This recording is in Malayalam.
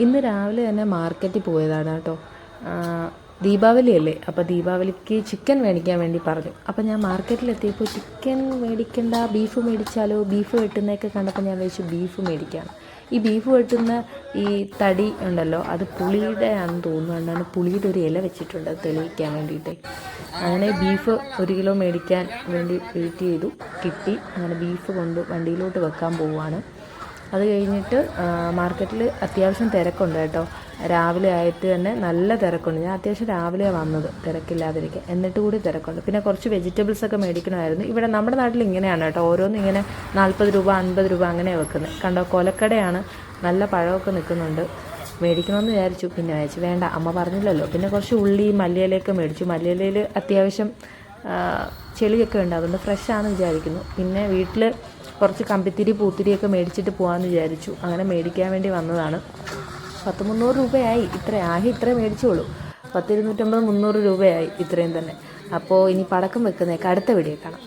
ഇന്ന് രാവിലെ തന്നെ മാർക്കറ്റിൽ പോയതാണ് കേട്ടോ. ദീപാവലി അല്ലേ, അപ്പോൾ ദീപാവലിക്ക് ചിക്കൻ മേടിക്കാൻ വേണ്ടി പറഞ്ഞു. അപ്പോൾ ഞാൻ മാർക്കറ്റിലെത്തിയപ്പോൾ ചിക്കൻ മേടിക്കണ്ട, ബീഫ് മേടിച്ചാലോ, ബീഫ് വെട്ടുന്നതൊക്കെ കണ്ടപ്പോൾ ഞാൻ വിചാരിച്ചു ബീഫ് മേടിക്കുകയാണ്. ഈ ബീഫ് വെട്ടുന്ന ഈ തടി ഉണ്ടല്ലോ, അത് പുളിയുടെ ആണെന്ന് തോന്നുന്നുണ്ടാണ്. പുളിയുടെ ഒരു ഇല വെച്ചിട്ടുണ്ട് അത് തെളിയിക്കാൻ വേണ്ടിയിട്ട്. അങ്ങനെ ബീഫ് 1 കിലോ മേടിക്കാൻ വേണ്ടി വെയിറ്റ് ചെയ്തു, കിട്ടി. അങ്ങനെ ബീഫ് കൊണ്ട് വണ്ടിയിലോട്ട് വെക്കാൻ പോവുകയാണ്. അത് കഴിഞ്ഞിട്ട് മാർക്കറ്റിൽ അത്യാവശ്യം തിരക്കുണ്ട് കേട്ടോ. രാവിലെ ആയിട്ട് തന്നെ നല്ല തിരക്കുണ്ട്. ഞാൻ അത്യാവശ്യം രാവിലെ വന്നത്, തിരക്കില്ലാതിരിക്കുക. എന്നിട്ട് കൂടി തിരക്കുണ്ട്. പിന്നെ കുറച്ച് വെജിറ്റബിൾസൊക്കെ മേടിക്കണമായിരുന്നു. ഇവിടെ നമ്മുടെ നാട്ടിൽ ഇങ്ങനെയാണ് കേട്ടോ, ഓരോന്നും ഇങ്ങനെ 40 രൂപ 50 രൂപ അങ്ങനെയാണ് വെക്കുന്നത്. കണ്ടോ, കൊലക്കടയാണ്, നല്ല പഴമൊക്കെ നിൽക്കുന്നുണ്ട്. മേടിക്കണമെന്ന് വിചാരിച്ചു, പിന്നെ വിചാരിച്ചു വേണ്ട, അമ്മ പറഞ്ഞില്ലല്ലോ. പിന്നെ കുറച്ച് ഉള്ളി മല്ലിയിലയൊക്കെ മേടിച്ചു. മല്ലിയിലയിൽ അത്യാവശ്യം ചെളിയൊക്കെ ഉണ്ട്, അതുകൊണ്ട് ഫ്രഷാണെന്ന് വിചാരിക്കുന്നു. പിന്നെ വീട്ടിൽ കുറച്ച് കമ്പിത്തിരി പൂത്തിരിയൊക്കെ മേടിച്ചിട്ട് പോകാമെന്ന് വിചാരിച്ചു. അങ്ങനെ മേടിക്കാൻ വേണ്ടി വന്നതാണ്. 100-300 രൂപയായി. ഇത്രേ മേടിച്ചോളൂ. 250-300 രൂപയായി ഇത്രയും തന്നെ. അപ്പോൾ ഇനി പടക്കം വെക്കുന്നതൊക്കെ അടുത്ത വീഡിയോ കാണാം.